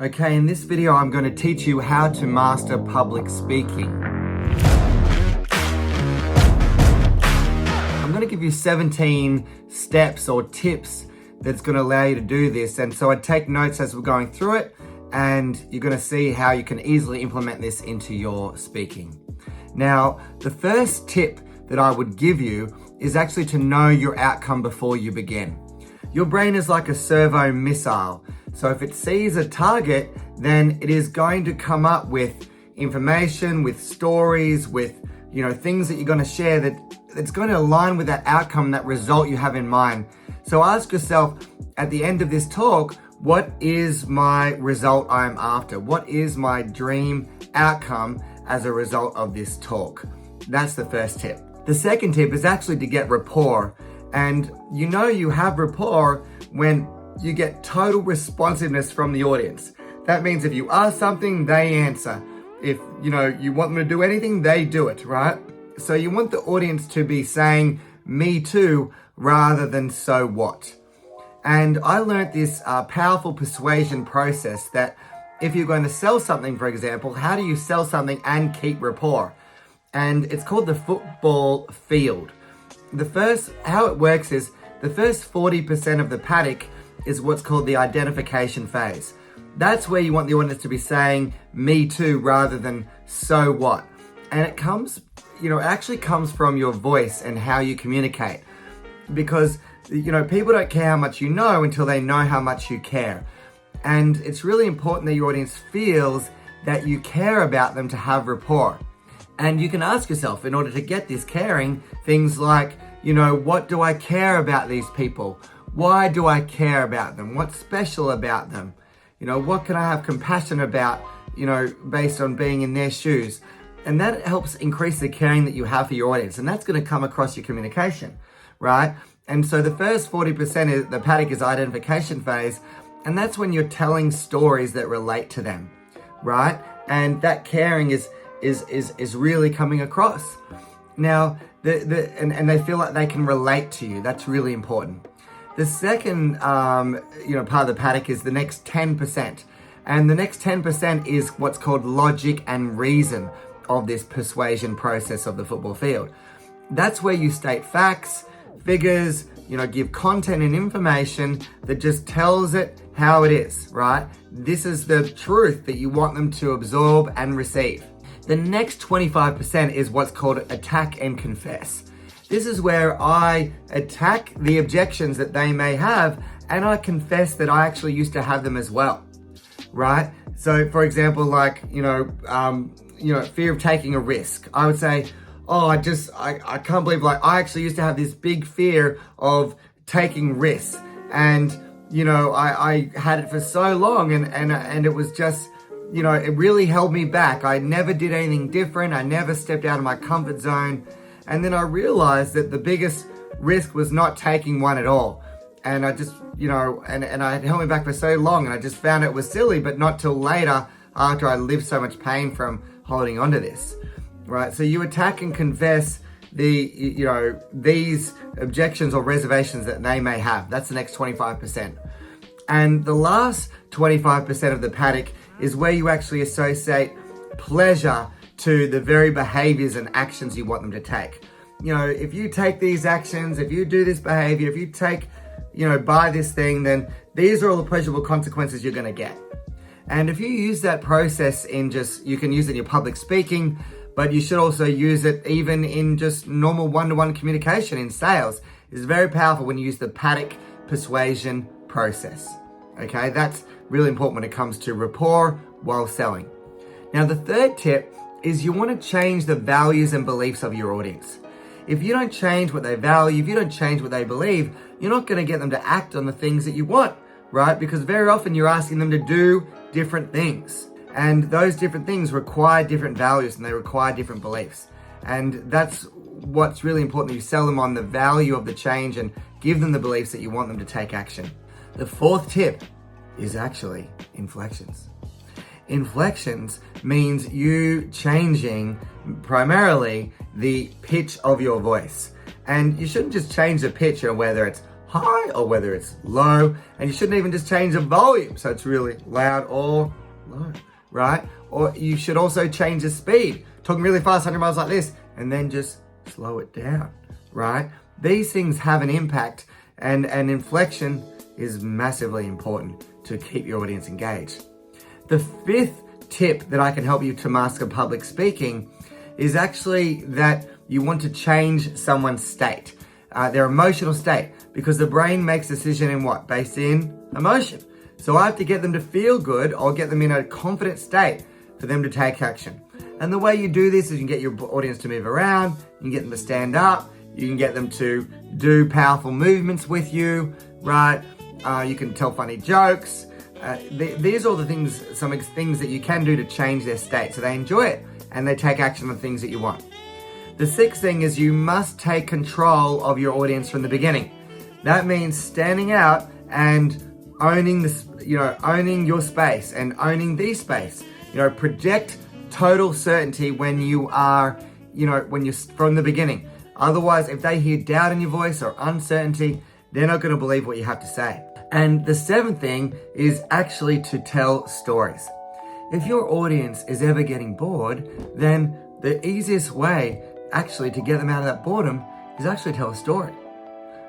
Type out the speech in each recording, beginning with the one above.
Okay, in this video, I'm going to teach you how to master public speaking. I'm going to give you 17 steps or tips that's going to allow you to do this. And so I take notes as we're going through it, and you're going to see how you can easily implement this into your speaking. Now, the first tip that I would give you is actually to know your outcome before you begin. Your brain is like a servo missile. So if it sees a target, then it is going to come up with information, with stories, with things that you're going to share that's going to align with that outcome, that result you have in mind. So ask yourself at the end of this talk, what is my result I'm after? What is my dream outcome as a result of this talk? That's the first tip. The second tip is actually to get rapport. And you have rapport when you get total responsiveness from the audience. That means if you ask something, they answer. If you want them to do anything, they do it, right? So you want the audience to be saying, me too, rather than so what. And I learned this powerful persuasion process that if you're going to sell something, for example, how do you sell something and keep rapport? And it's called the football field. How it works is the first 40% of the paddock is what's called the identification phase. That's where you want the audience to be saying me too rather than so what. And it actually comes from your voice and how you communicate. Because people don't care how much you know until they know how much you care. And it's really important that your audience feels that you care about them to have rapport. And you can ask yourself, in order to get this caring, things like, what do I care about these people? Why do I care about them? What's special about them? What can I have compassion about, based on being in their shoes? And that helps increase the caring that you have for your audience. And that's going to come across your communication, right? And so the first 40% is the paddock is identification phase. And that's when you're telling stories that relate to them, right? And that caring is really coming across. Now, and they feel like they can relate to you. That's really important. The second, part of the paddock is the next 10%. And the next 10% is what's called logic and reason of this persuasion process of the football field. That's where you state facts, figures, give content and information that just tells it how it is, right? This is the truth that you want them to absorb and receive. The next 25% is what's called attack and confess. This is where I attack the objections that they may have, and I confess that I actually used to have them as well, right? So, for example, fear of taking a risk. I would say, I can't believe, I actually used to have this big fear of taking risks, and I had it for so long, and it was just, it really held me back. I never did anything different. I never stepped out of my comfort zone. And then I realized that the biggest risk was not taking one at all. And I just, and it held me back for so long. And I just found it was silly, but not till later after I lived so much pain from holding on to this, right? So you attack and confess these objections or reservations that they may have. That's the next 25%. And the last 25% of the paddock is where you actually associate pleasure to the very behaviors and actions you want them to take. If you take these actions, if you do this behavior, if you take, buy this thing, then these are all the pleasurable consequences you're going to get. And if you use that process you can use it in your public speaking, but you should also use it even in just normal one-to-one communication in sales. It's very powerful when you use the paddock persuasion process. Okay, that's really important when it comes to rapport while selling. Now, the third tip is you want to change the values and beliefs of your audience. If you don't change what they value, if you don't change what they believe, you're not going to get them to act on the things that you want, right? Because very often you're asking them to do different things. And those different things require different values and they require different beliefs. And that's what's really important, that you sell them on the value of the change and give them the beliefs that you want them to take action. The fourth tip is actually inflections. Inflections means you changing primarily the pitch of your voice. And you shouldn't just change the pitch, whether it's high or whether it's low. And you shouldn't even just change the volume so it's really loud or low, right? Or you should also change the speed. Talking really fast, 100 miles like this, and then just slow it down, right? These things have an impact, and inflection is massively important to keep your audience engaged. The fifth tip that I can help you to master public speaking is actually that you want to change someone's state, their emotional state, because the brain makes decision in what? Based in emotion. So I have to get them to feel good or get them in a confident state for them to take action. And the way you do this is you can get your audience to move around, you can get them to stand up, you can get them to do powerful movements with you, right? You can tell funny jokes. These are all the things, some things that you can do to change their state so they enjoy it and they take action on things that you want. The sixth thing is you must take control of your audience from the beginning. That means standing out and owning this, owning your space and owning the space. Project total certainty when you are, when you're from the beginning. Otherwise, if they hear doubt in your voice or uncertainty, they're not going to believe what you have to say. And the seventh thing is actually to tell stories. If your audience is ever getting bored, then the easiest way actually to get them out of that boredom is actually tell a story,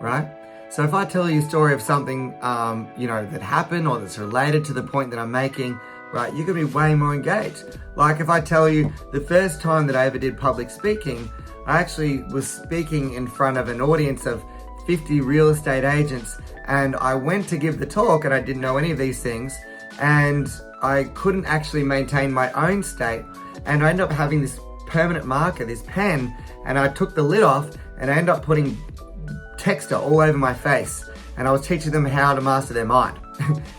right? So if I tell you a story of something, that happened or that's related to the point that I'm making, right, you're going to be way more engaged. Like if I tell you the first time that I ever did public speaking, I actually was speaking in front of an audience of 50 real estate agents, and I went to give the talk and I didn't know any of these things, and I couldn't actually maintain my own state, and I ended up having this permanent marker, this pen, and I took the lid off and I ended up putting texture all over my face, and I was teaching them how to master their mind.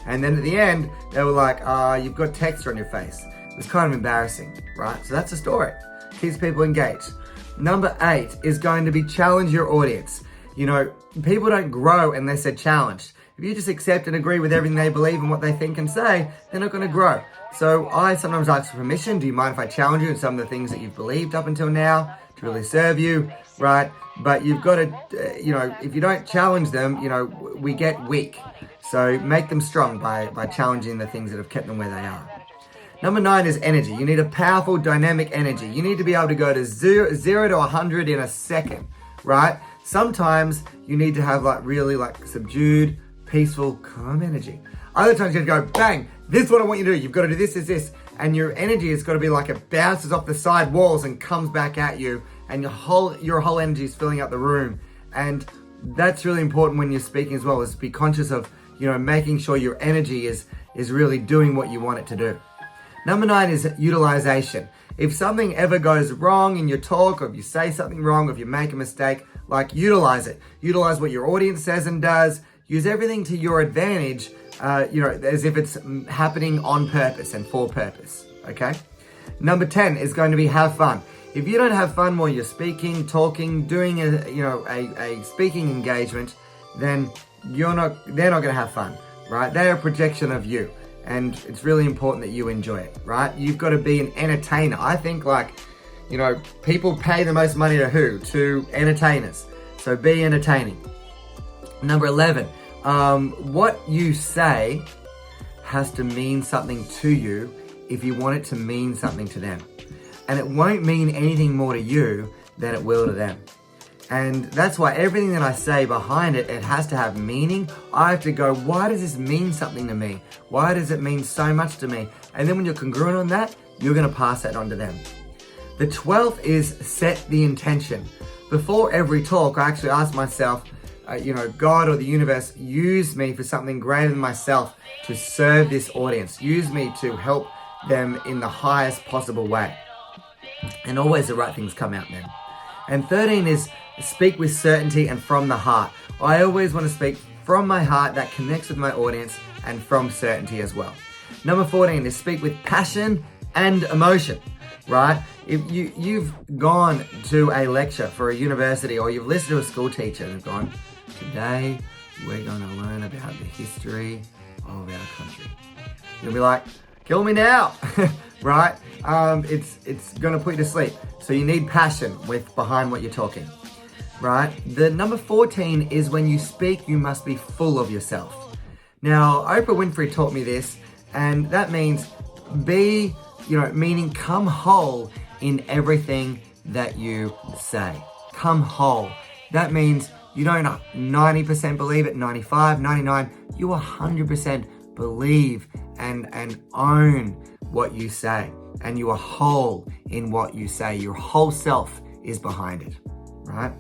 And then at the end, they were like, you've got texture on your face. It was kind of embarrassing, right? So that's a story. Keeps people engaged. Number 8 is going to be challenge your audience. People don't grow unless they're challenged. If you just accept and agree with everything they believe and what they think and say, they're not going to grow. So I sometimes ask for permission. Do you mind if I challenge you in some of the things that you've believed up until now to really serve you, right? But you've got to, if you don't challenge them, we get weak. So make them strong by challenging the things that have kept them where they are. Number 9 is energy. You need a powerful, dynamic energy. You need to be able to go to zero to 100 in a second, right? Sometimes you need to have really subdued, peaceful, calm energy. Other times you have to go, bang, this is what I want you to do. You've got to do this. And your energy has got to be like it bounces off the side walls and comes back at you. And your whole energy is filling up the room. And that's really important when you're speaking as well, is to be conscious of, making sure your energy is really doing what you want it to do. Number 9 is utilization. If something ever goes wrong in your talk, or if you say something wrong, or if you make a mistake, utilize it. Utilize what your audience says and does. Use everything to your advantage, as if it's happening on purpose and for purpose, okay? Number 10 is going to be have fun. If you don't have fun while you're speaking, talking, doing a speaking engagement, then they're not going to have fun, right? They're a projection of you. And it's really important that you enjoy it, right? You've got to be an entertainer. I think people pay the most money to who? To entertainers. So be entertaining. Number 11, what you say has to mean something to you if you want it to mean something to them. And it won't mean anything more to you than it will to them. And that's why everything that I say behind it has to have meaning. I have to go, why does this mean something to me? Why does it mean so much to me? And then when you're congruent on that, you're going to pass that on to them. The 12th is set the intention. Before every talk, I actually ask myself, God or the universe, use me for something greater than myself to serve this audience. Use me to help them in the highest possible way. And always the right things come out then. And 13 is speak with certainty and from the heart. I always want to speak from my heart that connects with my audience and from certainty as well. Number 14 is speak with passion and emotion, right? If you've gone to a lecture for a university or you've listened to a school teacher and gone, today we're going to learn about the history of our country. You'll be like, kill me now, right? It's going to put you to sleep. So you need passion behind what you're talking. right? The number 14 is when you speak, you must be full of yourself. Now, Oprah Winfrey taught me this, and that means meaning come whole in everything that you say. Come whole. That means you don't 90% believe it, 95, 99. You 100% believe and own what you say. And you are whole in what you say. Your whole self is behind it, right?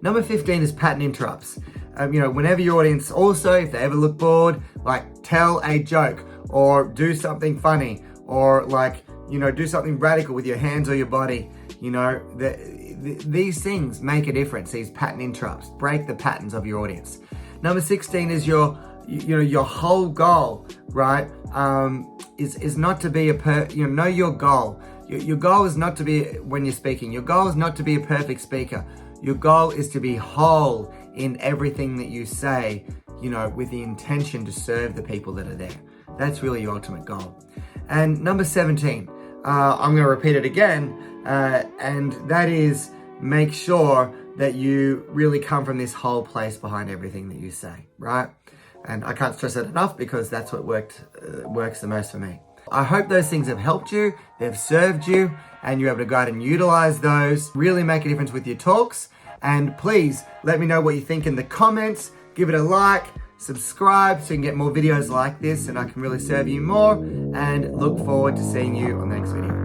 Number 15 is pattern interrupts. Whenever your audience also, if they ever look bored, like tell a joke or do something funny or do something radical with your hands or your body. These things make a difference. These pattern interrupts break the patterns of your audience. Number 16 is your whole goal, right? Is not to be know your goal. Your goal is not to be, when you're speaking, your goal is not to be a perfect speaker. Your goal is to be whole in everything that you say, with the intention to serve the people that are there. That's really your ultimate goal. And number 17, I'm going to repeat it again, and that is make sure that you really come from this whole place behind everything that you say, right? And I can't stress that enough because that's what works the most for me. I hope those things have helped you, they've served you, and you're able to go out and utilize those, really make a difference with your talks. And please let me know what you think in the comments, give it a like, subscribe so you can get more videos like this and I can really serve you more, and look forward to seeing you on the next video.